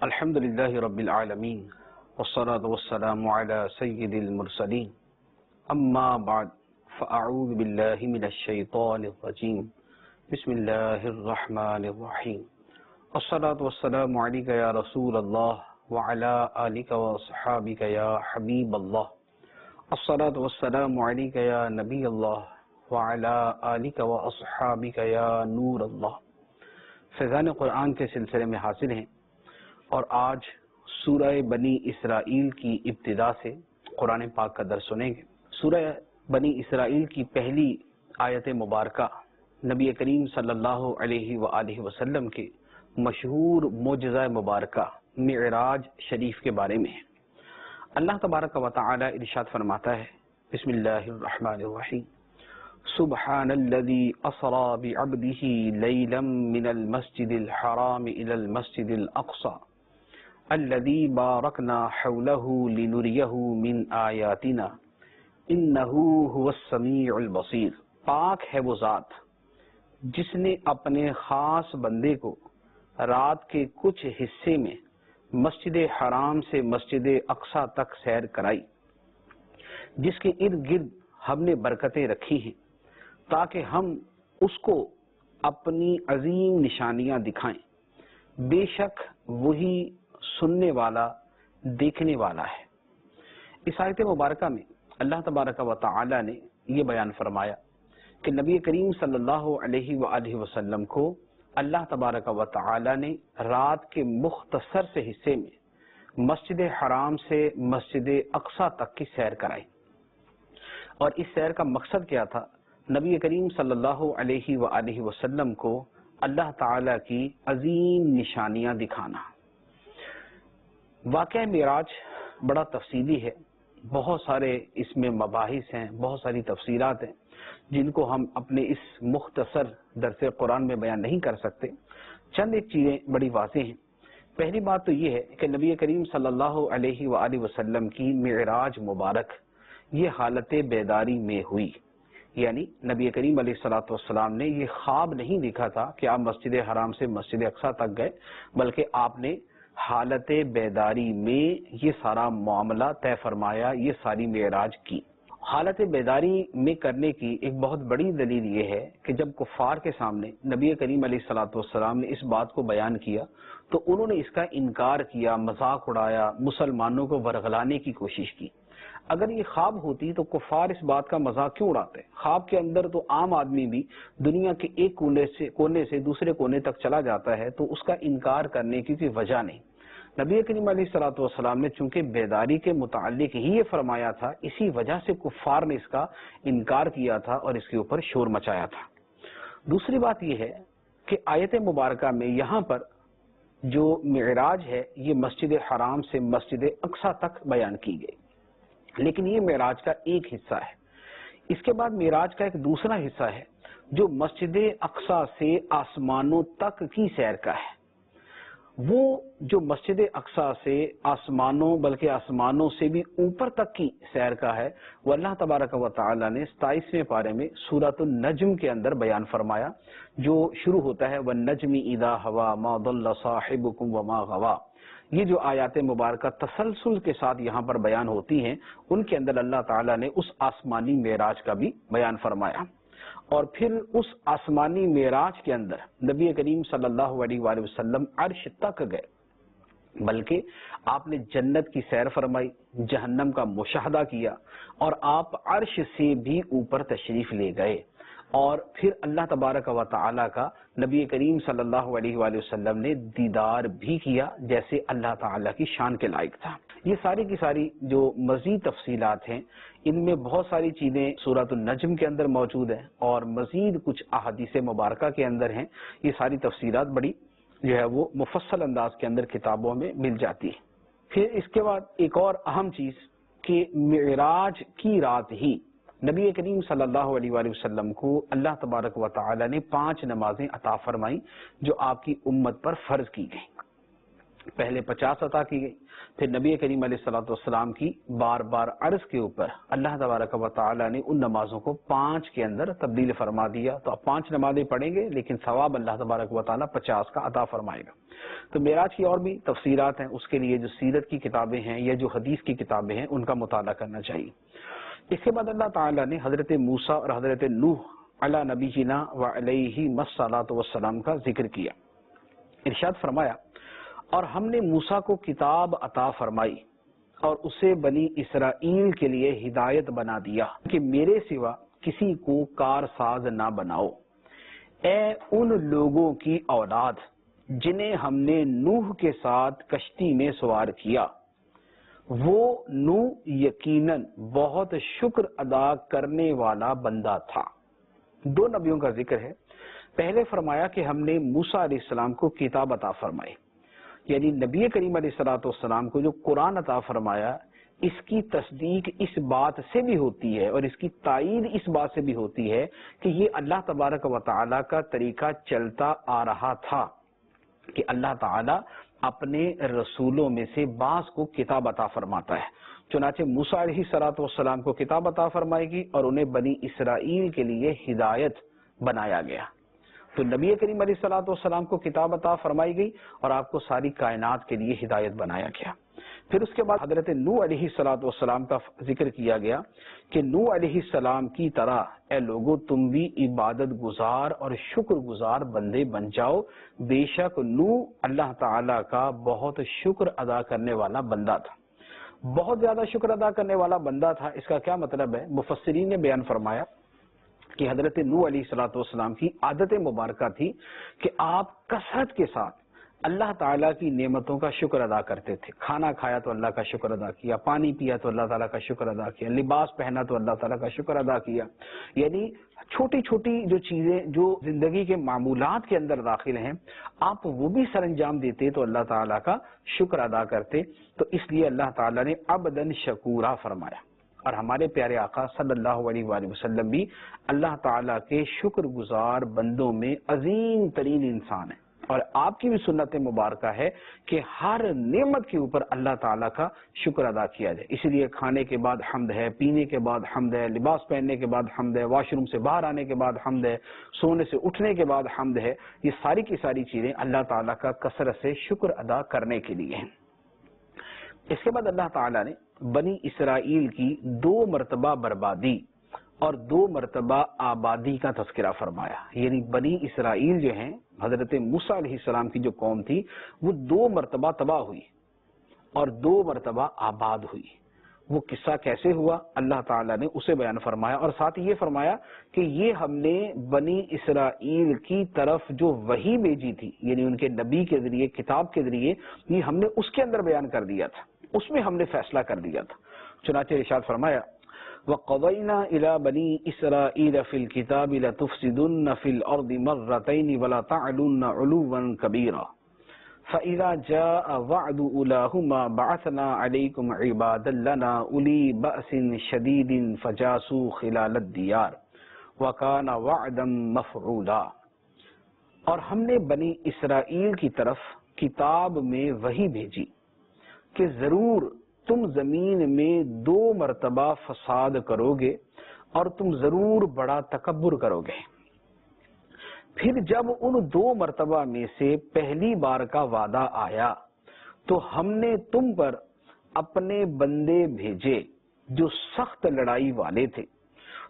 الحمد لله رب العالمين والصلاة والسلام على سيد المرسلين أما بعد فأعوذ بالله من الشيطان الرجيم بسم الله الرحمن الرحيم الصلاة والسلام عليك يا رسول الله وعلى آلك وصحابك يا حبيب الله الصلاة والسلام عليك يا نبي الله وعلى آلك وأصحابك يا نور الله فیضان قرآن کے سلسلے میں حاصل ہیں اور آج سورہ بنی اسرائیل کی ابتدا سے قرآن پاک کا درس سنیں گے۔ سورہ بنی اسرائیل کی پہلی آیت مبارکہ نبی کریم صلی اللہ علیہ وآلہ وسلم کے مشہور معجزہ مبارکہ معراج شریف کے بارے میں ہے۔ اللہ تبارک و تعالی ارشاد فرماتا ہے، بسم اللہ الرحمن الرحیم، سبحان الذي اسرى بعبده ليلا من المسجد الحرام الى المسجد الاقصى الذي باركنا حوله لنريه من آياتنا انه هو السميع البصير۔ پاک ہے وہ ذات جس نے اپنے خاص بندے کو رات کے کچھ حصے میں مسجد حرام سے مسجد اقصی تک سیر کرائی، جس کے ارد گرد ہم نے برکتیں رکھی ہیں تاکہ ہم اس کو اپنی عظیم نشانیاں دکھائیں۔ بے شک وہی سننے والا دیکھنے والا ہے۔ اس آیت مبارکہ میں اللہ تبارک و تعالی نے یہ بیان فرمایا کہ نبی کریم صلی اللہ علیہ وآلہ وسلم کو اللہ تبارک و تعالی نے رات کے مختصر سے حصے میں مسجد حرام سے مسجد اقصی تک کی سیر کرائی، اور اس سیر کا مقصد کیا تھا؟ نبی کریم صلی اللہ علیہ وآلہ وسلم کو اللہ تعالی کی عظیم نشانیاں دکھانا۔ واقعہ معراج بڑا تفصیلی ہے، بہت سارے اس میں مباحث ہیں، بہت ساری تفصیلات ہیں جن کو ہم اپنے اس مختصر درس قرآن میں بیان نہیں کر سکتے۔ چند ایک چیزیں بڑی واضح ہیں۔ پہلی بات تو یہ ہے کہ نبی کریم صلی اللہ علیہ وآلہ وسلم کی معراج مبارک یہ حالت بیداری میں ہوئی، یعنی نبی کریم علیہ الصلوۃ والسلام نے یہ خواب نہیں دیکھا تھا کہ آپ مسجد حرام سے مسجد اقصی تک گئے، بلکہ آپ نے حالت بیداری میں یہ سارا معاملہ طے فرمایا، یہ ساری معراج کی۔ حالت بیداری میں کرنے کی ایک بہت بڑی دلیل یہ ہے کہ جب کفار کے سامنے نبی کریم علیہ الصلوۃ والسلام نے اس بات کو بیان کیا تو انہوں نے اس کا انکار کیا، مذاق اڑایا، مسلمانوں کو ورغلانے کی کوشش کی۔ اگر یہ خواب ہوتی تو کفار اس بات کا مذاق کیوں اڑاتے؟ خواب کے اندر تو عام آدمی بھی دنیا کے ایک کونے سے دوسرے کونے تک چلا جاتا ہے، تو اس کا انکار کرنے کی کوئی وجہ نہیں۔ نبی کریم علیہ الصلوۃ والسلام نے چونکہ بیداری کے متعلق ہی یہ فرمایا تھا، اسی وجہ سے کفار نے اس کا انکار کیا تھا اور اس کے اوپر شور مچایا تھا۔ دوسری بات یہ ہے کہ آیت مبارکہ میں یہاں پر جو معراج ہے یہ مسجد حرام سے مسجد اقصی تک بیان کی گئی، لیکن یہ معراج کا ایک حصہ ہے۔ اس کے بعد معراج کا ایک دوسرا حصہ ہے جو مسجد اقصی سے آسمانوں تک کی سیر کا ہے۔ وہ جو مسجد اقصی سے آسمانوں بلکہ آسمانوں سے بھی اوپر تک کی سیر کا ہے، وہ اللہ تبارک و تعالی نے 27ویں پارے میں سورۃ النجم کے اندر بیان فرمایا، جو شروع ہوتا ہے وَالنَّجْمِ إِذَا هَوَىٰ مَا ضَلَّ صَاحِبُكُمْ وَمَا غَوَىٰ۔ یہ جو آیات مبارکہ تسلسل کے ساتھ یہاں پر بیان ہوتی ہیں، ان کے اندر اللہ تعالیٰ نے اس آسمانی معراج کا بھی بیان فرمایا، اور پھر اس آسمانی معراج کے اندر نبی کریم صلی اللہ علیہ وآلہ وسلم عرش تک گئے، بلکہ آپ نے جنت کی سیر فرمائی، جہنم کا مشاہدہ کیا، اور آپ عرش سے بھی اوپر تشریف لے گئے، اور پھر اللہ تبارک و تعالی کا نبی کریم صلی اللہ علیہ وآلہ وسلم نے دیدار بھی کیا، جیسے اللہ تعالی کی شان کے لائق تھا۔ یہ ساری کی ساری جو مزید تفصیلات ہیں، ان میں بہت ساری چیزیں سورۃ النجم کے اندر موجود ہیں، اور مزید کچھ احادیث مبارکہ کے اندر ہیں۔ یہ ساری تفصیلات بڑی جو ہے وہ مفصل انداز کے اندر کتابوں میں مل جاتی ہے۔ پھر اس کے بعد ایک اور اہم چیز کہ معراج کی رات ہی نبی کریم صلی اللہ علیہ وآلہ وسلم کو اللہ تبارک و تعالی نے 5 نمازیں عطا فرمائیں جو آپ کی امت پر فرض کی گئیں۔ پہلے 50 عطا کی گئی، پھر نبی کریم علیہ الصلوۃ والسلام کی بار بار عرض کے اوپر اللہ تبارک و تعالی نے ان نمازوں کو 5 کے اندر تبدیل فرما دیا، تو اب 5 نمازیں پڑھیں گے لیکن ثواب اللہ تبارک و تعالی 50 کا عطا فرمائے گا۔ تو معراج کی اور بھی تفسیرات ہیں، اس کے لیے جو سیرت کی کتابیں ہیں یا جو حدیث کی کتابیں ہیں ان کا مطالعہ کرنا چاہیے۔ اس کے بعد اللہ تعالیٰ نے حضرت موسیٰ اور حضرت نوح علی نبینا و علیہم الصلاۃ والسلام کا ذکر کیا۔ ارشاد فرمایا، اور ہم نے موسیٰ کو کتاب عطا فرمائی اور اسے بنی اسرائیل کے لیے ہدایت بنا دیا کہ میرے سوا کسی کو کارساز نہ بناؤ۔ اے ان لوگوں کی اولاد جنہیں ہم نے نوح کے ساتھ کشتی میں سوار کیا، وہ نوح یقیناً بہت شکر ادا کرنے والا بندہ تھا۔ 2 نبیوں کا ذکر ہے۔ پہلے فرمایا کہ ہم نے موسیٰ علیہ السلام کو کتاب عطا فرمائی، یعنی نبی کریم علیہ الصلوۃ والسلام کو جو قرآن عطا فرمایا، اس کی تصدیق اس بات سے بھی ہوتی ہے اور اس کی تائید اس بات سے بھی ہوتی ہے کہ یہ اللہ تبارک و تعالی کا طریقہ چلتا آ رہا تھا کہ اللہ تعالی اپنے رسولوں میں سے بعض کو کتاب عطا فرماتا ہے۔ چنانچہ موسیٰ علیہ الصلوۃ والسلام کو کتاب عطا فرمائے گی اور انہیں بنی اسرائیل کے لیے ہدایت بنایا گیا۔ تو نبی کریم علیہ الصلوۃ والسلام کو کتاب عطا فرمائی گئی اور آپ کو ساری کائنات کے لیے ہدایت بنایا گیا۔ پھر اس کے بعد حضرت نوح علیہ الصلوۃ والسلام کا ذکر کیا گیا کہ نوح علیہ السلام کی طرح اے لوگو تم بھی عبادت گزار اور شکر گزار بندے بن جاؤ، بے شک نوح اللہ تعالی کا بہت شکر ادا کرنے والا بندہ تھا۔ بہت زیادہ شکر ادا کرنے والا بندہ تھا، اس کا کیا مطلب ہے؟ مفسرین نے بیان فرمایا کہ حضرت نوح علیہ الصلوۃ والسلام کی عادت مبارکہ تھی کہ آپ کثرت کے ساتھ اللہ تعالیٰ کی نعمتوں کا شکر ادا کرتے تھے۔ کھانا کھایا تو اللہ کا شکر ادا کیا، پانی پیا تو اللہ تعالیٰ کا شکر ادا کیا، لباس پہنا تو اللہ تعالیٰ کا شکر ادا کیا۔ یعنی چھوٹی چھوٹی جو چیزیں جو زندگی کے معمولات کے اندر داخل ہیں، آپ وہ بھی سر انجام دیتے تو اللہ تعالیٰ کا شکر ادا کرتے۔ تو اس لیے اللہ تعالیٰ نے عبداً شکورا فرمایا، اور ہمارے پیارے آقا صلی اللہ علیہ وآلہ وسلم بھی اللہ تعالیٰ کے شکر گزار بندوں میں عظیم ترین انسان ہیں، اور آپ کی بھی سنت مبارکہ ہے کہ ہر نعمت کے اوپر اللہ تعالیٰ کا شکر ادا کیا جائے۔ اسی لیے کھانے کے بعد حمد ہے، پینے کے بعد حمد ہے، لباس پہننے کے بعد حمد ہے، واش روم سے باہر آنے کے بعد حمد ہے، سونے سے اٹھنے کے بعد حمد ہے۔ یہ ساری کی ساری چیزیں اللہ تعالیٰ کا کثرت سے شکر ادا کرنے کے لیے ہیں۔ اس کے بعد اللہ تعالیٰ نے بنی اسرائیل کی 2 مرتبہ بربادی اور 2 مرتبہ آبادی کا تذکرہ فرمایا، یعنی بنی اسرائیل جو ہیں، حضرت موسیٰ علیہ السلام کی جو قوم تھی، وہ 2 مرتبہ تباہ ہوئی اور 2 مرتبہ آباد ہوئی۔ وہ قصہ کیسے ہوا اللہ تعالیٰ نے اسے بیان فرمایا، اور ساتھ یہ فرمایا کہ یہ ہم نے بنی اسرائیل کی طرف جو وحی بھیجی تھی، یعنی ان کے نبی کے ذریعے، کتاب کے ذریعے، یہ ہم نے اس کے اندر بیان کر دیا تھا، اس میں ہم نے فیصلہ کر دیا تھا۔ چنانچہ ارشاد فرمایا، وَقَضَيْنَا إِلَى بَنِي إِسْرَائِيلَ فِي الْكِتَابِ لَتُفْسِدُنَّ فِي الْأَرْضِ مَرَّتَيْنِ وَلَا تَعْلُنَّ عُلُوًّا كَبِيرًا فَإِذَا جَاءَ وَعْدُ أُولَاهُمَا بَعَثْنَا عَلَيْكُمْ عِبَادًا لَّنَا أُولِي بَأْسٍ شَدِيدٍ فَجَاسُوا خِلَالَ الدِّيَارِ وَكَانَ وَعْدًا مَّفْعُولًا۔ اور ہم نے بنی اسرائیل کی طرف کتاب میں وحی بھیجی کہ ضرور تم زمین میں 2 مرتبہ فساد کرو گے اور تم ضرور بڑا تکبر کرو گے۔ پھر جب ان 2 مرتبہ میں سے پہلی بار کا وعدہ آیا تو ہم نے تم پر اپنے بندے بھیجے جو سخت لڑائی والے تھے،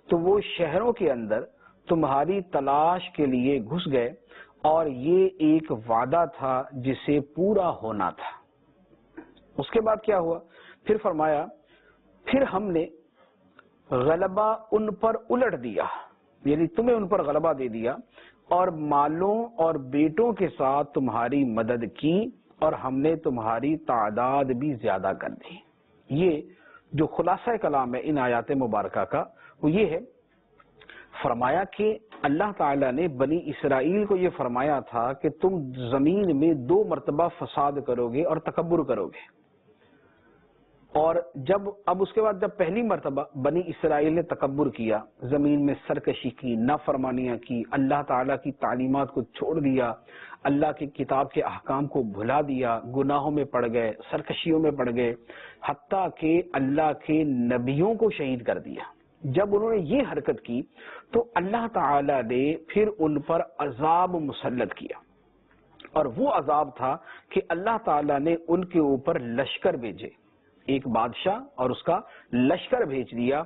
تو وہ شہروں کے اندر تمہاری تلاش کے لیے گھس گئے، اور یہ ایک وعدہ تھا جسے پورا ہونا تھا۔ اس کے بعد کیا ہوا؟ پھر فرمایا، پھر ہم نے غلبہ ان پر الٹ دیا، یعنی تمہیں ان پر غلبہ دے دیا، اور مالوں اور بیٹوں کے ساتھ تمہاری مدد کی، اور ہم نے تمہاری تعداد بھی زیادہ کر دی۔ یہ جو خلاصہ کلام ہے ان آیات مبارکہ کا، وہ یہ ہے، فرمایا کہ اللہ تعالیٰ نے بنی اسرائیل کو یہ فرمایا تھا کہ تم زمین میں 2 مرتبہ فساد کرو گے اور تکبر کرو گے۔ اور اب اس کے بعد جب پہلی مرتبہ بنی اسرائیل نے تکبر کیا، زمین میں سرکشی کی، نافرمانیاں کی، اللہ تعالیٰ کی تعلیمات کو چھوڑ دیا، اللہ کی کتاب کے احکام کو بھلا دیا، گناہوں میں پڑ گئے، سرکشیوں میں پڑ گئے، حتیٰ کہ اللہ کے نبیوں کو شہید کر دیا. جب انہوں نے یہ حرکت کی تو اللہ تعالیٰ نے پھر ان پر عذاب مسلط کیا، اور وہ عذاب تھا کہ اللہ تعالیٰ نے ان کے اوپر لشکر بھیجے، ایک بادشاہ اور اس کا لشکر بھیج دیا،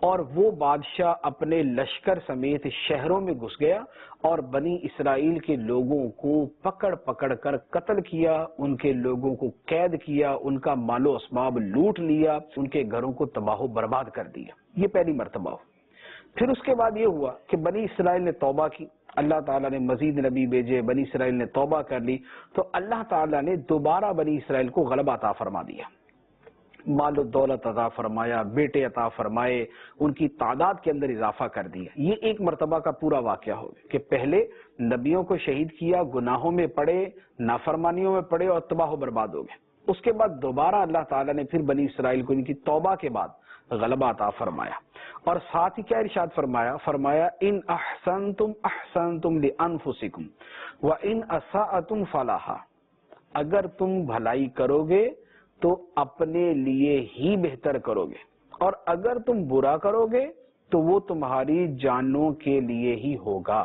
اور وہ بادشاہ اپنے لشکر سمیت شہروں میں گھس گیا اور بنی اسرائیل کے لوگوں کو پکڑ پکڑ کر قتل کیا، ان کے لوگوں کو قید کیا، ان کا مال و اسباب لوٹ لیا، ان کے گھروں کو تباہ و برباد کر دیا. یہ پہلی مرتبہ ہو. پھر اس کے بعد یہ ہوا کہ بنی اسرائیل نے توبہ کی، اللہ تعالیٰ نے مزید نبی بھیجے، بنی اسرائیل نے توبہ کر لی، تو اللہ تعالیٰ نے دوبارہ بنی اسرائیل کو غلبہ عطا فرما دیا، مال و دولت عطا فرمایا، بیٹے عطا فرمائے، ان کی تعداد کے اندر اضافہ کر دیا. یہ ایک مرتبہ کا پورا واقعہ ہو گیا کہ پہلے نبیوں کو شہید کیا، گناہوں میں پڑے، نافرمانیوں میں پڑے اور تباہ و برباد ہو گئے. اس کے بعد دوبارہ اللہ تعالیٰ نے پھر بنی اسرائیل کو ان کی توبہ کے بعد غلبہ عطا فرمایا، اور ساتھ ہی کیا ارشاد فرمایا ان احسنتم احسنتم لانفسکم وان اسأتم فلہا، اگر تم بھلائی کرو گے تو اپنے لیے ہی بہتر کرو گے، اور اگر تم برا کرو گے تو وہ تمہاری جانوں کے لیے ہی ہوگا.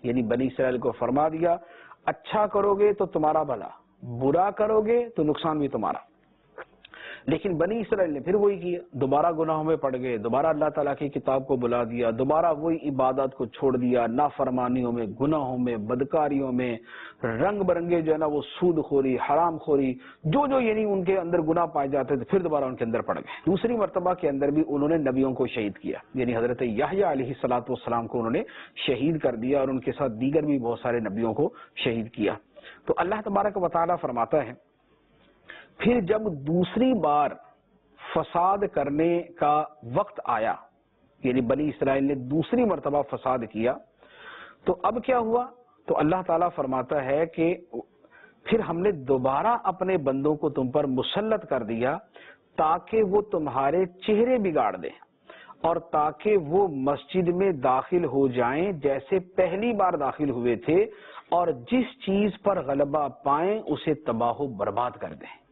یعنی بنی اسرائیل کو فرما دیا اچھا کرو گے تو تمہارا بھلا، برا کرو گے تو نقصان بھی تمہارا. لیکن بنی اسرائیل نے پھر وہی کیا، دوبارہ گناہوں میں پڑ گئے، دوبارہ اللہ تعالیٰ کی کتاب کو بلا دیا، دوبارہ وہی عبادت کو چھوڑ دیا، نافرمانیوں میں، گناہوں میں، بدکاریوں میں، رنگ برنگے جو ہے نا وہ سود خوری، حرام خوری، جو یعنی ان کے اندر گناہ پائے جاتے تھے، پھر دوبارہ ان کے اندر پڑ گئے. دوسری مرتبہ کے اندر بھی انہوں نے نبیوں کو شہید کیا، یعنی حضرت یحییٰ علیہ الصلوۃ والسلام کو انہوں نے شہید کر دیا، اور ان کے ساتھ دیگر بھی بہت سارے نبیوں کو شہید کیا. تو اللہ تبارک و تعالیٰ فرماتا ہے پھر جب دوسری بار فساد کرنے کا وقت آیا، یعنی بنی اسرائیل نے دوسری مرتبہ فساد کیا، تو اب کیا ہوا؟ تو اللہ تعالیٰ فرماتا ہے کہ پھر ہم نے دوبارہ اپنے بندوں کو تم پر مسلط کر دیا تاکہ وہ تمہارے چہرے بگاڑ دیں، اور تاکہ وہ مسجد میں داخل ہو جائیں جیسے پہلی بار داخل ہوئے تھے، اور جس چیز پر غلبہ پائیں اسے تباہ و برباد کر دیں.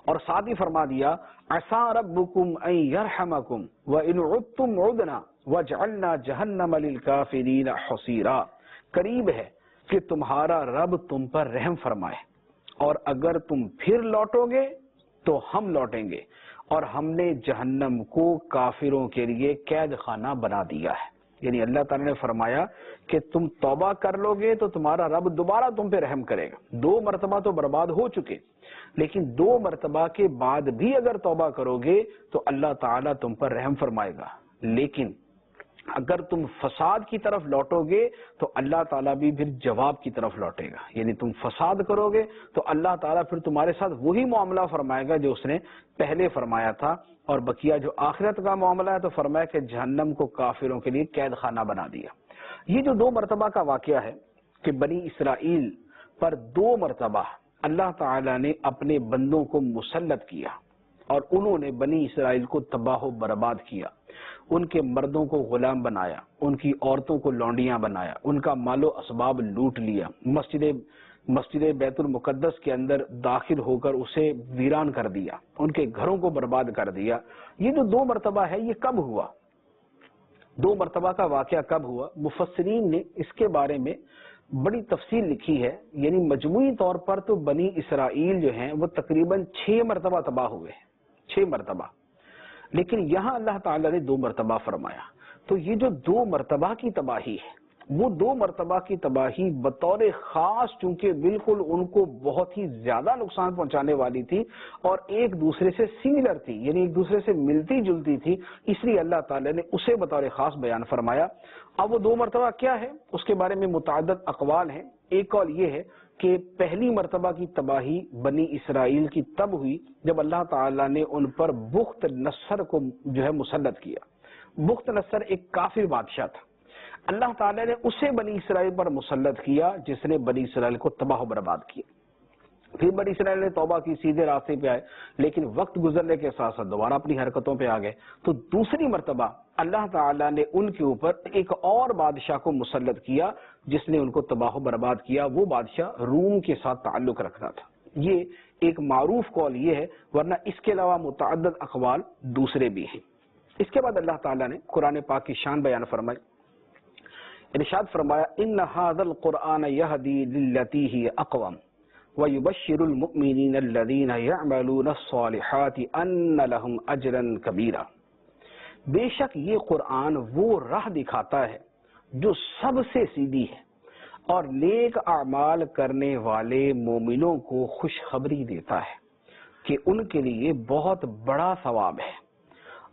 اور ساتھ ہی فرما دیا عسیٰ ربکم ان یرحمکم وان عدتم عدنا وجعلنا جہنم للکافرین حصیرا، قریب ہے کہ تمہارا رب تم پر رحم فرمائے، اور اگر تم پھر لوٹو گے تو ہم لوٹیں گے، اور ہم نے جہنم کو کافروں کے لیے قید خانہ بنا دیا ہے. یعنی اللہ تعالیٰ نے فرمایا کہ تم توبہ کر لو گے تو تمہارا رب دوبارہ تم پہ رحم کرے گا. 2 مرتبہ تو برباد ہو چکے، لیکن 2 مرتبہ کے بعد بھی اگر توبہ کرو گے تو اللہ تعالیٰ تم پر رحم فرمائے گا. لیکن اگر تم فساد کی طرف لوٹو گے تو اللہ تعالیٰ بھی پھر جواب کی طرف لوٹے گا. یعنی تم فساد کرو گے تو اللہ تعالیٰ پھر تمہارے ساتھ وہی معاملہ فرمائے گا جو اس نے پہلے فرمایا تھا، اور بقیہ جو آخرت کا معاملہ ہے تو فرمایا کہ جہنم کو کافروں کے لیے قید خانہ بنا دیا. یہ جو 2 مرتبہ کا واقعہ ہے کہ بنی اسرائیل پر 2 مرتبہ اللہ تعالیٰ نے اپنے بندوں کو مسلط کیا، اور انہوں نے بنی اسرائیل کو تباہ و برباد کیا، ان کے مردوں کو غلام بنایا، ان کی عورتوں کو لونڈیاں بنایا، ان کا مال و اسباب لوٹ لیا، مسجد بیت المقدس کے اندر داخل ہو کر اسے ویران کر دیا، ان کے گھروں کو برباد کر دیا. یہ جو 2 مرتبہ ہے یہ کب ہوا؟ 2 مرتبہ کا واقعہ کب ہوا؟ مفسرین نے اس کے بارے میں بڑی تفصیل لکھی ہے. یعنی مجموعی طور پر تو بنی اسرائیل جو ہیں وہ تقریباً 6 مرتبہ تباہ ہوئے ہیں، 6 مرتبہ. لیکن یہاں اللہ تعالیٰ نے 2 مرتبہ فرمایا. تو یہ جو 2 مرتبہ کی تباہی ہے، وہ 2 مرتبہ کی تباہی بطور خاص چونکہ بالکل ان کو بہت ہی زیادہ نقصان پہنچانے والی تھی اور ایک دوسرے سے سملر تھی، یعنی ایک دوسرے سے ملتی جلتی تھی، اس لیے اللہ تعالیٰ نے اسے بطور خاص بیان فرمایا. اب وہ 2 مرتبہ کیا ہے اس کے بارے میں متعدد اقوال ہیں. ایک قول یہ ہے کہ پہلی مرتبہ کی تباہی بنی اسرائیل کی تب ہوئی جب اللہ تعالیٰ نے ان پر بخت نصر کو جو ہے مسلط کیا. بخت نصر ایک کافر بادشاہ تھا، اللہ تعالیٰ نے اسے بنی اسرائیل پر مسلط کیا جس نے بنی اسرائیل کو تباہ و برباد کیا. پھر بنی اسرائیل نے توبہ کی، سیدھے راستے پہ آئے، لیکن وقت گزرنے کے ساتھ ساتھ دوبارہ اپنی حرکتوں پہ آ گئے۔ تو دوسری مرتبہ اللہ تعالیٰ نے ان کے اوپر ایک اور بادشاہ کو مسلط کیا جس نے ان کو تباہ و برباد کیا۔ وہ بادشاہ روم کے ساتھ تعلق رکھتا تھا۔ یہ ایک معروف قول یہ ہے، ورنہ اس کے علاوہ متعدد اقوال دوسرے بھی ہیں۔ اس کے بعد اللہ تعالیٰ نے قرآن پاک کی شان بیان فرمائی، ارشاد فرمایا ان ھذا القرآن یہدی للتی ہی اقوم وَيُبَشِّرُ الْمُؤْمِنِينَ الَّذِينَ يَعْمَلُونَ الصَّالِحَاتِ أَنَّ لَهُمْ أَجْرًا كَبِيرًا۔ بے شک یہ قرآن وہ راہ دکھاتا ہے جو سب سے سیدھی ہے، اور نیک اعمال کرنے والے مومنوں کو خوشخبری دیتا ہے کہ ان کے لیے بہت بڑا ثواب ہے۔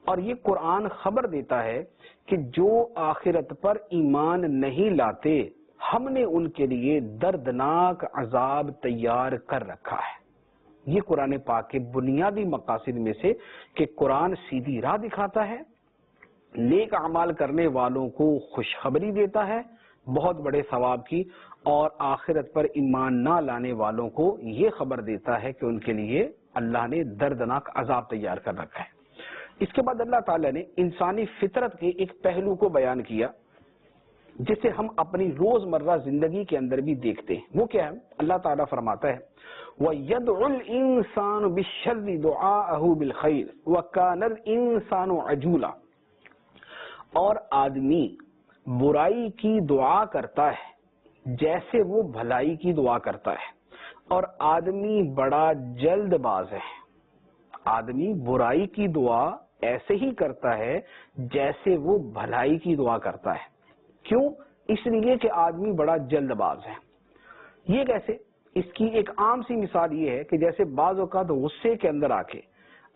اور یہ قرآن خبر دیتا ہے کہ جو آخرت پر ایمان نہیں لاتے ہم نے ان کے لیے دردناک عذاب تیار کر رکھا ہے۔ یہ قرآن پاک کے بنیادی مقاصد میں سے کہ قرآن سیدھی راہ دکھاتا ہے، نیک اعمال کرنے والوں کو خوشخبری دیتا ہے بہت بڑے ثواب کی، اور آخرت پر ایمان نہ لانے والوں کو یہ خبر دیتا ہے کہ ان کے لیے اللہ نے دردناک عذاب تیار کر رکھا ہے۔ اس کے بعد اللہ تعالیٰ نے انسانی فطرت کے ایک پہلو کو بیان کیا جسے ہم اپنی روزمرہ زندگی کے اندر بھی دیکھتے ہیں۔ وہ کیا ہے؟ اللہ تعالیٰ فرماتا ہے وَيَدْعُ الْإِنسَانُ بِالشَّرِّ دُعَاءَهُ بِالْخَيْرِ وَكَانَ الْإِنسَانُ عَجُولًا، اور آدمی برائی کی دعا کرتا ہے جیسے وہ بھلائی کی دعا کرتا ہے، اور آدمی بڑا جلد باز ہے۔ آدمی برائی کی دعا ایسے ہی کرتا ہے جیسے وہ بھلائی کی دعا کرتا ہے۔ کیوں؟ اس لیے کہ آدمی بڑا جلد باز ہے۔ یہ کیسے؟ اس کی ایک عام سی مثال یہ ہے کہ جیسے بعض اوقات غصے کے اندر آ کے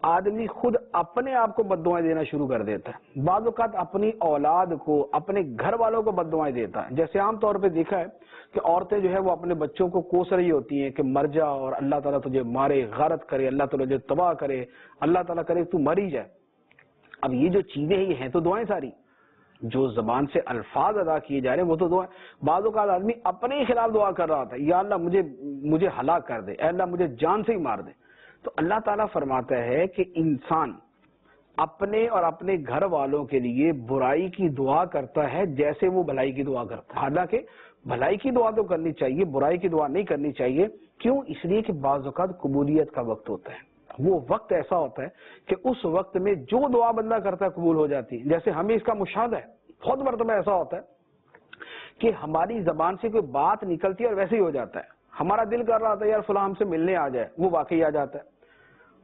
آدمی خود اپنے آپ کو بد دعائیں دینا شروع کر دیتا ہے، بعض اوقات اپنی اولاد کو، اپنے گھر والوں کو بد دعائیں دیتا ہے۔ جیسے عام طور پہ دیکھا ہے کہ عورتیں جو ہے وہ اپنے بچوں کو کوس رہی ہوتی ہیں کہ مر جا، اور اللہ تعالیٰ تجھے مارے، غارت کرے، اللہ تعالیٰ تجھے تباہ کرے، اللہ تعالیٰ کرے تو مر ہی جائے۔ اب یہ جو چیزیں ہی ہیں تو دعائیں ساری جو زبان سے الفاظ ادا کیے جا رہے ہیں وہ تو دعائیں۔ بعض اوقات آدمی اپنے ہی خلاف دعا کر رہا تھا، یا اللہ مجھے ہلاک کر دے، اے اللہ مجھے جان سے ہی مار دے۔ تو اللہ تعالیٰ فرماتا ہے کہ انسان اپنے اور اپنے گھر والوں کے لیے برائی کی دعا کرتا ہے جیسے وہ بھلائی کی دعا کرتا ہے۔ حالانکہ بھلائی کی دعا تو کرنی چاہیے، برائی کی دعا نہیں کرنی چاہیے۔ کیوں؟ اس لیے کہ بعض اوقات قبولیت کا وقت ہوتا ہے، وہ وقت ایسا ہوتا ہے کہ اس وقت میں جو دعا بندہ کرتا ہے قبول ہو جاتی ہے۔ جیسے ہمیں اس کا مشاہدہ ہے، بہت مرتبہ ایسا ہوتا ہے کہ ہماری زبان سے کوئی بات نکلتی ہے اور ویسے ہی ہو جاتا ہے۔ ہمارا دل کر رہا تھا یار فلاں ہم سے ملنے آ جائے، وہ واقعی آ جاتا ہے۔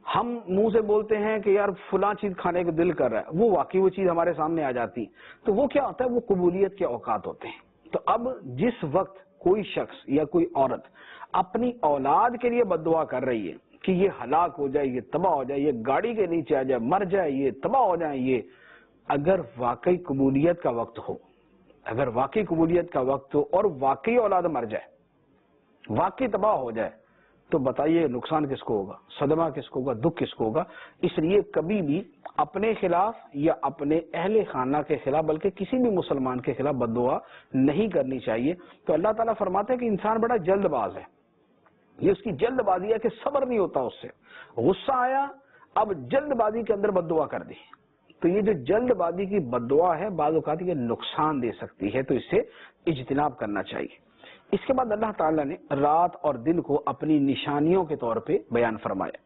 ہم منہ سے بولتے ہیں کہ یار فلاں چیز کھانے کا دل کر رہا ہے، وہ واقعی وہ چیز ہمارے سامنے آ جاتی ہے۔ تو وہ کیا ہوتا ہے؟ وہ قبولیت کے اوقات ہوتے ہیں۔ تو اب جس وقت کوئی شخص یا کوئی عورت اپنی اولاد کے لیے بد دعا کر رہی ہے کہ یہ ہلاک ہو جائے، یہ تباہ ہو جائے، یہ گاڑی کے نیچے آ جائے، مر جائے، یہ تباہ ہو جائے، یہ اگر واقعی قبولیت کا وقت ہو، اگر واقعی قبولیت کا وقت ہو اور واقعی اولاد مر جائے، واقعی تباہ ہو جائے، تو بتائیے نقصان کس کو ہوگا، صدمہ کس کو ہوگا، دکھ کس کو ہوگا۔ اس لیے کبھی بھی اپنے خلاف یا اپنے اہل خانہ کے خلاف، بلکہ کسی بھی مسلمان کے خلاف بد دعا نہیں کرنی چاہیے۔ تو اللہ تعالیٰ فرماتا ہے کہ انسان بڑا جلد باز ہے، یہ اس کی جلد بازی ہے کہ صبر نہیں ہوتا اس سے، غصہ آیا اب جلد بازی کے اندر بد دعا کر دی۔ تو یہ جو جلد بازی کی بد دعا ہے بعض اوقات یہ نقصان دے سکتی ہے، تو اس سے اجتناب کرنا چاہیے۔ اس کے بعد اللہ تعالیٰ نے رات اور دن کو اپنی نشانیوں کے طور پہ بیان فرمایا۔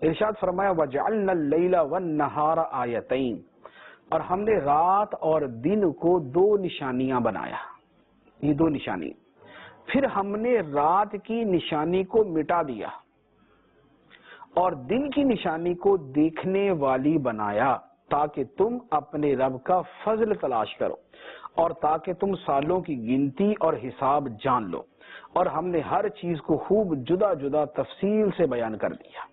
ارشاد فرمایا وَجَعَلْنَا اللَّيْلَ وَالنَّهَارَ آیَتَيْن، اور ہم نے رات اور دن کو دو نشانیاں بنایا۔ یہ دو نشانی، پھر ہم نے رات کی نشانی کو مٹا دیا اور دن کی نشانی کو دیکھنے والی بنایا، تاکہ تم اپنے رب کا فضل تلاش کرو اور تاکہ تم سالوں کی گنتی اور حساب جان لو، اور ہم نے ہر چیز کو خوب جدا جدا تفصیل سے بیان کر دیا۔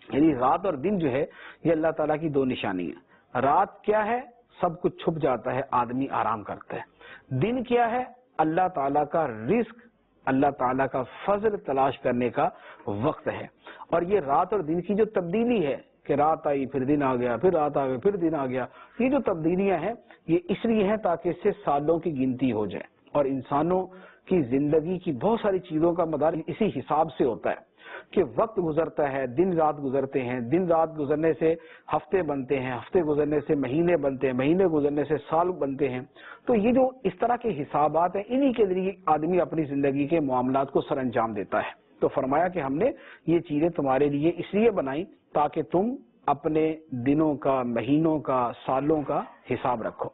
یعنی رات اور دن جو ہے یہ اللہ تعالیٰ کی دو نشانی ہے۔ رات کیا ہے؟ سب کچھ چھپ جاتا ہے، آدمی آرام کرتا ہے۔ دن کیا ہے؟ اللہ تعالیٰ کا رزق، اللہ تعالیٰ کا فضل تلاش کرنے کا وقت ہے۔ اور یہ رات اور دن کی جو تبدیلی ہے کہ رات آئی پھر دن آ گیا، پھر رات آ گئی پھر دن آ گیا، یہ جو تبدیلیاں ہیں یہ اس لیے ہیں تاکہ اس سے سالوں کی گنتی ہو جائے، اور انسانوں کی زندگی کی بہت ساری چیزوں کا مدار اسی حساب سے ہوتا ہے۔ کہ وقت گزرتا ہے، دن رات گزرتے ہیں، دن رات گزرنے سے ہفتے بنتے ہیں، ہفتے گزرنے سے مہینے بنتے ہیں، مہینے گزرنے سے سال بنتے ہیں. تو یہ جو اس طرح کے حسابات ہیں، انہی کے ذریعے آدمی اپنی زندگی کے معاملات کو سر انجام دیتا ہے. تو فرمایا کہ ہم نے یہ چیزیں تمہارے لیے اس لیے بنائی تاکہ تم اپنے دنوں کا، مہینوں کا، سالوں کا حساب رکھو.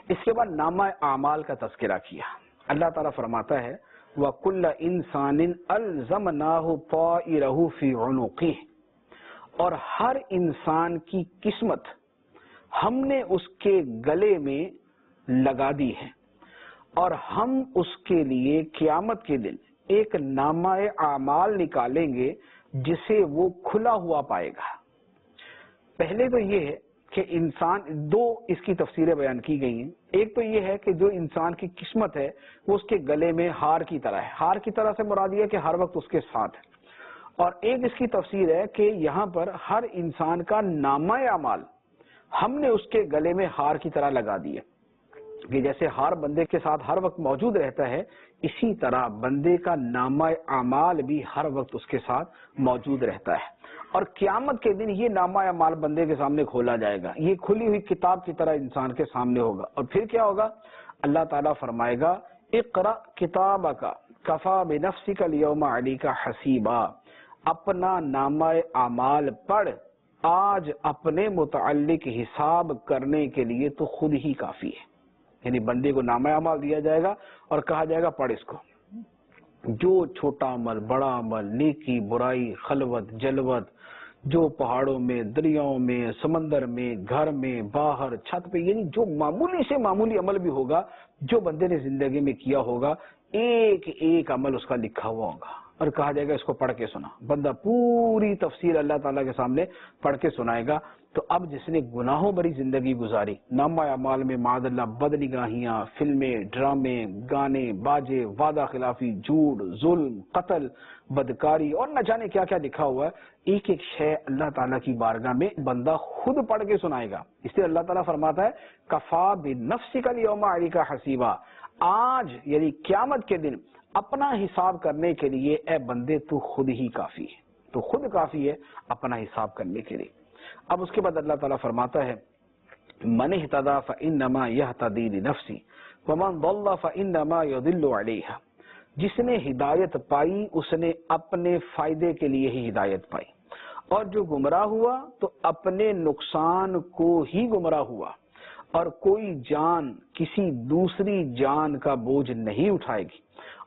اس کے بعد نامہ اعمال کا تذکرہ کیا. اللہ تعالیٰ فرماتا ہے وَكُلَّ إِنسَانٍ أَلْزَمْنَاهُ طَائِرَهُ فِي عُنُقِهِ، اور ہر انسان کی قسمت ہم نے اس کے گلے میں لگا دی ہے، اور ہم اس کے لیے قیامت کے دن ایک نامہ اعمال نکالیں گے جسے وہ کھلا ہوا پائے گا. پہلے تو یہ ہے کہ انسان، دو اس کی تفسیریں بیان کی گئی ہیں. ایک تو یہ ہے کہ جو انسان کی قسمت ہے وہ اس کے گلے میں ہار کی طرح ہے. ہار کی طرح سے مراد یہ ہے کہ ہر وقت اس کے ساتھ ہے. اور ایک اس کی تفسیر ہے کہ یہاں پر ہر انسان کا نامہ اعمال ہم نے اس کے گلے میں ہار کی طرح لگا دیا کہ جیسے ہار بندے کے ساتھ ہر وقت موجود رہتا ہے، اسی طرح بندے کا نامہ اعمال بھی ہر وقت اس کے ساتھ موجود رہتا ہے. اور قیامت کے دن یہ نامہ اعمال بندے کے سامنے کھولا جائے گا، یہ کھلی ہوئی کتاب کی طرح انسان کے سامنے ہوگا. اور پھر کیا ہوگا؟ اللہ تعالیٰ فرمائے گا اقرأ کتابک کفی بنفسک اليوم علیک حسیبا، اپنا نامہ اعمال پڑھ، آج اپنے متعلق حساب کرنے کے لیے تو خود ہی کافی ہے. یعنی بندے کو نامہ اعمال دیا جائے گا اور کہا جائے گا پڑھ اس کو. جو چھوٹا عمل، بڑا عمل، نیکی، برائی، خلوت، جلوت، جو پہاڑوں میں، دریاؤں میں، سمندر میں، گھر میں، باہر، چھت پہ، یعنی جو معمولی سے معمولی عمل بھی ہوگا جو بندے نے زندگی میں کیا ہوگا، ایک ایک عمل اس کا لکھا ہوا ہوگا اور کہا جائے گا اس کو پڑھ کے سنا. بندہ پوری تفصیل اللہ تعالیٰ کے سامنے پڑھ کے سنائے گا. تو اب جس نے گناہوں بھری زندگی گزاری، نامہ اعمال میں معاذ اللہ بد نگاہیاں، فلمیں، ڈرامے، گانے، باجے، وعدہ خلافی، جھوٹ، ظلم، قتل، بدکاری اور نہ جانے کیا کیا لکھا ہوا ہے، ایک ایک شے اللہ تعالیٰ کی بارگاہ میں بندہ خود پڑھ کے سنائے گا. اس لیے اللہ تعالیٰ فرماتا ہے کفا بنفسک اليوم علیک حسیبا، آج یعنی قیامت کے دن اپنا حساب کرنے کے لیے اے بندے تو خود ہی کافی ہے، تو خود کافی ہے اپنا حساب کرنے کے لیے. اب اس کے بعد اللہ تعالیٰ فرماتا ہے من اہتدی فانما یہتدی لنفسہ ومن ضل فانما یضل علیہا، جس نے ہدایت پائی اس نے اپنے فائدے کے لیے ہی ہدایت پائی، اور جو گمراہ ہوا تو اپنے نقصان کو ہی گمراہ ہوا. اور کوئی جان کسی دوسری جان کا بوجھ نہیں اٹھائے گی،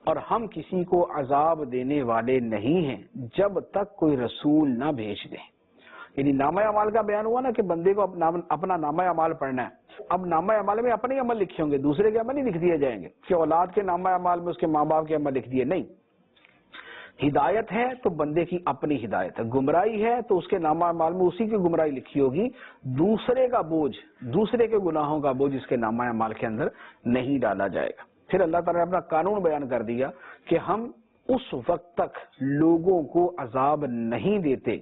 اور ہم کسی کو عذاب دینے والے نہیں ہیں جب تک کوئی رسول نہ بھیج دیں. یعنی نامہ اعمال کا بیان ہوا نا کہ بندے کو اپنا نامہ اعمال پڑھنا ہے. اب نامہ اعمال میں اپنے عمل لکھے ہوں گے، دوسرے کے عمل نہیں لکھ دیے جائیں گے کہ اولاد کے نامہ اعمال میں اس کے ماں باپ کے عمل لکھ دیے، نہیں. ہدایت ہے تو بندے کی اپنی ہدایت ہے، گمراہی ہے تو اس کے نامہ اعمال میں اسی کی گمراہی لکھی ہوگی، دوسرے کا بوجھ، دوسرے کے گناہوں کا بوجھ اس کے نامہ اعمال کے اندر نہیں ڈالا جائے گا. پھر اللہ تعالیٰ نے اپنا قانون بیان کر دیا کہ ہم اس وقت تک لوگوں کو عذاب نہیں دیتے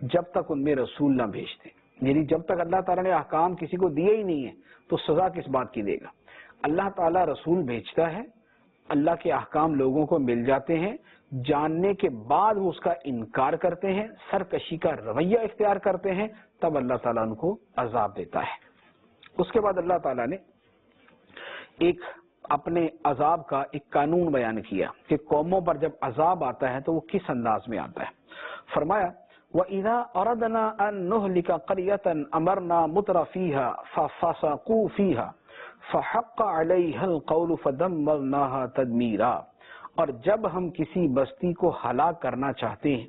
جب تک ان میں رسول نہ بھیجتے. یعنی جب تک اللہ تعالیٰ نے احکام کسی کو دیے ہی نہیں ہے تو سزا کس بات کی دے گا. اللہ تعالیٰ رسول بھیجتا ہے، اللہ کے احکام لوگوں کو مل جاتے ہیں، جاننے کے بعد وہ اس کا انکار کرتے ہیں، سرکشی کا رویہ اختیار کرتے ہیں، تب اللہ تعالیٰ ان کو عذاب دیتا ہے. اس کے بعد اللہ تعالیٰ نے ایک اپنے عذاب کا ایک قانون بیان کیا کہ قوموں پر جب عذاب آتا ہے تو وہ کس انداز میں آتا ہے. فرمایا وَإِذَا أَرَدْنَا أَن نُهْلِكَ قَرْيَةً أَمَرْنَا مُتْرَ فِيهَا فَفَسَقُوا فِيهَا فَحَقَّ عَلَيْهَا الْقَوْلُ فَدَمَّرْنَاهَا تَدْمِيرًا، اور جب ہم کسی بستی کو ہلاک کرنا چاہتے ہیں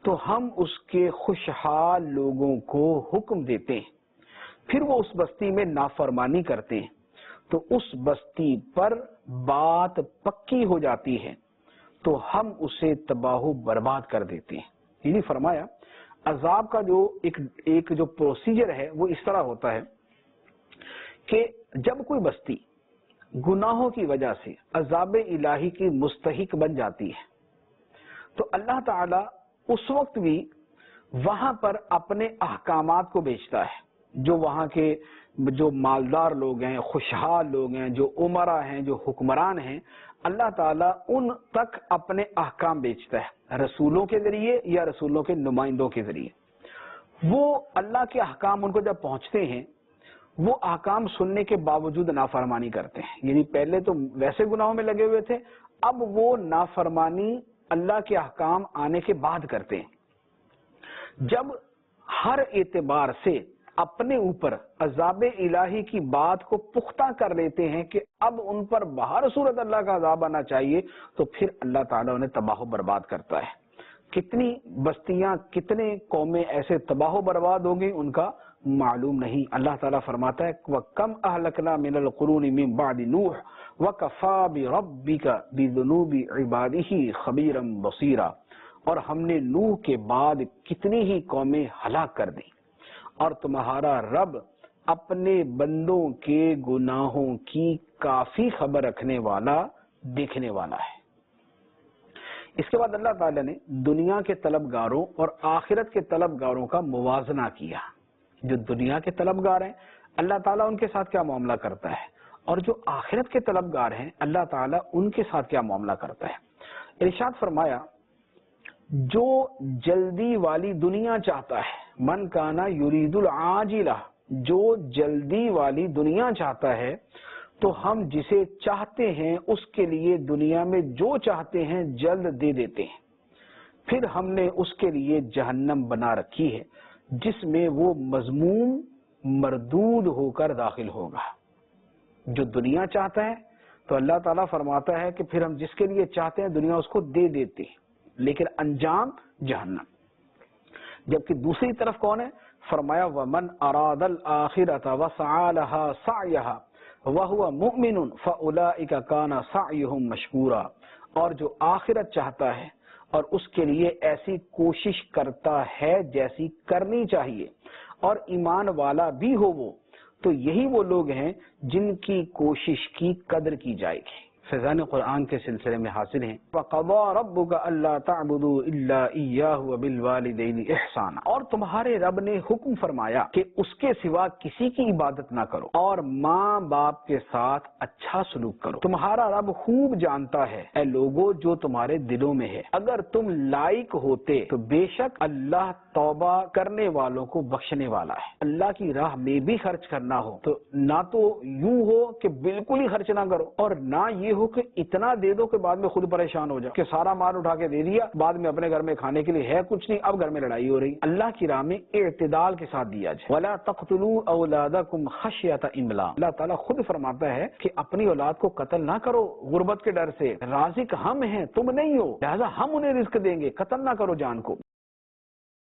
تو ہم اس کے خوشحال لوگوں کو حکم دیتے ہیں، پھر وہ اس بستی میں نافرمانی کرتے ہیں تو اس بستی پر بات پکی ہو جاتی ہے تو ہم اسے تباہ و برباد کر دیتے ہیں. یعنی فرمایا عذاب کا جو ایک جو پروسیجر ہے وہ اس طرح ہوتا ہے کہ جب کوئی بستی گناہوں کی وجہ سے عذاب الہی کی مستحق بن جاتی ہے تو اللہ تعالی اس وقت بھی وہاں پر اپنے احکامات کو بیچتا ہے. جو وہاں کے جو مالدار لوگ ہیں، خوشحال لوگ ہیں، جو امراء ہیں، جو حکمران ہیں، اللہ تعالیٰ ان تک اپنے احکام بیچتا ہے، رسولوں کے ذریعے یا رسولوں کے نمائندوں کے ذریعے۔ وہ اللہ کے احکام ان کو جب پہنچتے ہیں، وہ احکام سننے کے باوجود نافرمانی کرتے ہیں، یعنی پہلے تو ویسے گناہوں میں لگے ہوئے تھے، اب وہ نافرمانی اللہ کے احکام آنے کے بعد کرتے ہیں۔ جب ہر اعتبار سے اپنے اوپر عذاب الہی کی بات کو پختہ کر لیتے ہیں کہ اب ان پر بہر صورت اللہ کا عذاب آنا چاہیے، تو پھر اللہ تعالیٰ انہیں تباہ و برباد کرتا ہے۔ کتنی بستیاں، کتنے قومیں ایسے تباہ و برباد ہوں گی ان کا معلوم نہیں۔ اللہ تعالیٰ فرماتا ہے وَكَمْ أَهْلَكْنَا مِنَ الْقُرُونِ مِنْ بَعْدِ نُوحٍ وَكَفَى بِرَبِّكَ بِذُنُوبِ عِبَادِهِ خَبِيرًا بَصِيرًا، اور ہم نے نوح کے بعد کتنی ہی قومیں ہلاک کر دیں، اور تمہارا رب اپنے بندوں کے گناہوں کی کافی خبر رکھنے والا، دیکھنے والا ہے۔ اس کے بعد اللہ تعالیٰ نے دنیا کے طلبگاروں اور آخرت کے طلبگاروں کا موازنہ کیا۔ جو دنیا کے طلبگار ہیں اللہ تعالیٰ ان کے ساتھ کیا معاملہ کرتا ہے، اور جو آخرت کے طلبگار ہیں اللہ تعالیٰ ان کے ساتھ کیا معاملہ کرتا ہے۔ ارشاد فرمایا جو جلدی والی دنیا چاہتا ہے، من کانا یرید العاجلہ، جو جلدی والی دنیا چاہتا ہے تو ہم جسے چاہتے ہیں اس کے لیے دنیا میں جو چاہتے ہیں جلد دے دیتے ہیں، پھر ہم نے اس کے لیے جہنم بنا رکھی ہے جس میں وہ مذموم مردود ہو کر داخل ہوگا۔ جو دنیا چاہتا ہے تو اللہ تعالیٰ فرماتا ہے کہ پھر ہم جس کے لیے چاہتے ہیں دنیا اس کو دے دیتے ہیں، لیکن انجام جہنم۔ جبکہ دوسری طرف کون ہے؟ فرمایا وَمَنْ أَرَادَ الْآخِرَةَ وَسَعَى لَهَا سَعْيَهَا وَهُوَ مُؤْمِنٌ فَأُولَئِكَ كَانَ سَعْيُهُمْ مَشْكُورًا، اور جو آخرت چاہتا ہے اور اس کے لیے ایسی کوشش کرتا ہے جیسی کرنی چاہیے اور ایمان والا بھی ہو وہ، تو یہی وہ لوگ ہیں جن کی کوشش کی قدر کی جائے گی۔ فیضان قرآن کے سلسلے میں حاصل ہیں وَقَضَى رَبُّكَ أَلَّا تَعْبُدُوا إِلَّا إِيَّاهُ وَبِالْوَالِدَيْنِ إِحْسَانًا، اور تمہارے رب نے حکم فرمایا کہ اس کے سوا کسی کی عبادت نہ کرو اور ماں باپ کے ساتھ اچھا سلوک کرو۔ تمہارا رب خوب جانتا ہے اے لوگو جو تمہارے دلوں میں ہے، اگر تم لائق ہوتے تو بے شک اللہ توبہ کرنے والوں کو بخشنے والا ہے۔ اللہ کی راہ میں بھی خرچ کرنا ہو تو نہ تو یوں ہو کہ بالکل ہی خرچ نہ کرو، اور نہ یہ ہو کہ اتنا دے دو کہ بعد میں خود پریشان ہو جاؤ کہ سارا مال اٹھا کے دے دیا، بعد میں اپنے گھر میں کھانے کے لیے ہے کچھ نہیں، اب گھر میں لڑائی ہو رہی۔ اللہ کی راہ میں اعتدال کے ساتھ دیا جائے۔ وَلَا تَقْتُلُوا أَوْلَادَكُمْ خَشْيَةَ إِمْلَاقٍ، اللہ تعالیٰ خود فرماتا ہے کہ اپنی اولاد کو قتل نہ کرو غربت کے ڈر سے، رازق ہم ہیں تم نہیں ہو، لہذا ہم انہیں رزق دیں گے، قتل نہ کرو جان کو۔